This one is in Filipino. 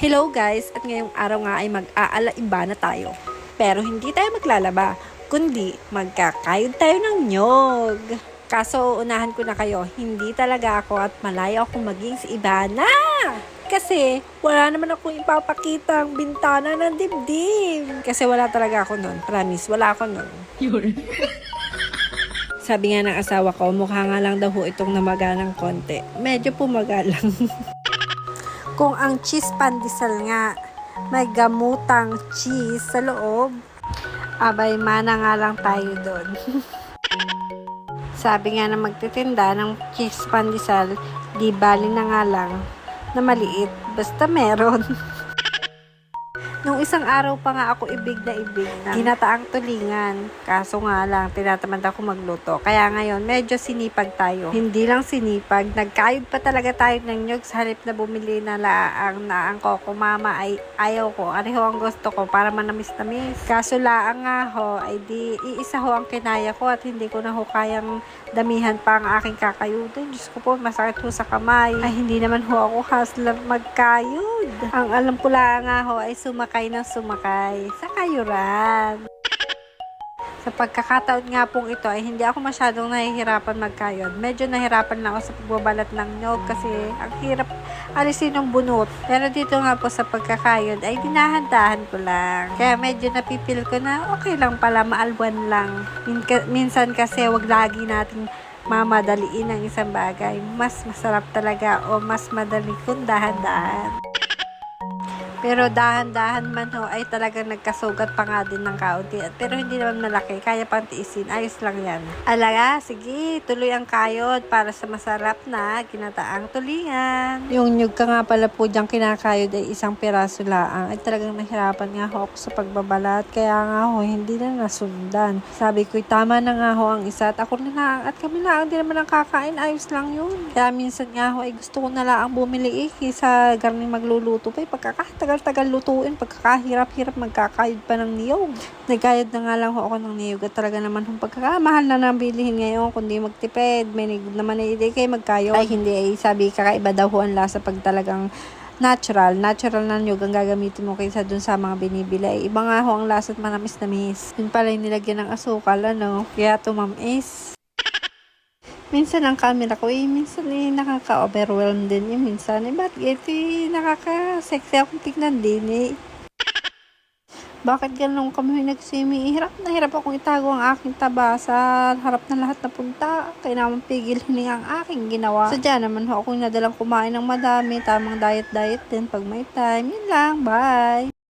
Hello guys! At ngayong araw nga ay mag-aalaiba na tayo. Pero hindi tayo maglalaba, kundi magkakayod tayo ng nyog. Kaso unahan ko na kayo, hindi talaga ako at malayo akong maging si Ivana. Kasi wala naman akong ipapakitang bintana ng dibdib. Kasi wala talaga ako nun. Promise, wala ako nun. Sabi nga ng asawa ko, mukha nga lang daw itong namaga ng konti. Medyo pumaga lang. Kung ang cheese pandesal nga, may gamutang cheese sa loob, abay mana nga lang tayo doon. Sabi nga na magtitinda ng cheese pandesal, di bali na nga lang na maliit, basta meron. Nung isang araw pa nga ako ibig na ginataang tulingan. Kaso nga lang, tinatamad ako magluto. Kaya ngayon, medyo sinipag tayo. Hindi lang sinipag, nagkayod pa talaga tayo ng nyug sa halip na bumili na laang na ang koko mama ay ayaw ko. Ano ho ang gusto ko para manamis-namis. Kaso laang nga ho, ay di iisa ho ang kinaya ko at hindi ko na ho kayang damihan pa ang aking kakayudin. Diyos ko po, masakit ho sa kamay. Ay hindi naman ho ako hustler magkayod. Ang alam ko lang nga ho ay sumakay sa kayuran. Sa pagkakataon nga pong ito ay hindi ako masyadong nahihirapan magkayod. Medyo nahirapan lang ako sa pagbabalat ng nyog kasi ang hirap alisin ng bunot. Pero dito nga po sa pagkakayod ay dinahandahan ko lang. Kaya medyo napipil ko na okay lang pala, maalwan lang. Minsan kasi wag lagi nating mamadaliin ang isang bagay. Mas masarap talaga o mas madali kung dahan-dahan. Pero dahan-dahan man ho ay talagang nagkasugat pa nga din ng kaunti. Pero hindi naman malaki. Kaya pang tiisin. Ayos lang yan. Alaga, sige. Tuloy ang kayod para sa masarap na ginataang tulingan. Yung nyug ka nga pala po diyang kinakayod ay isang piraso laang. Ay talagang nahirapan nga ho ako sa pagbabalat. Kaya nga ho, hindi na nasundan. Sabi ko, tama na nga ho ang isa. At ako na lang. At kami lang din naman ang kakain. Ayos lang yun. Kaya minsan nga ho ay gusto ko na lang bumili sa garning magluluto pa. Tagal lutuin, pagkakahirap-hirap magkakayod pa ng niyog. Nagkayod na nga lang ho ako ng niyog at talaga naman yung pagkakamahal na nang bilihin ngayon kundi magtipid. May niyog naman na hindi kayo magkayod. Ay hindi ay sabi kakaiba daw ho ang lasa pag talagang natural na niyog ang gagamitin mo kaysa dun sa mga binibili. Iba nga ho ang lasa at manamis-namis. Yun pala yung nilagyan ng asukal, ano? Kaya tumamis. Minsan ang camera ko minsan nakaka-overwhelm din minsan ba't nakaka-sexy akong tignan din Bakit ganun kami nagsimi? Hirap na hirap akong itago ang aking taba sa harap ng lahat na punta. Kaya naman pigil hininga ang aking ginawa. Sadya naman ho akong nadalang kumain ng madami. Tamang diet din pag may time. Yun lang. Bye!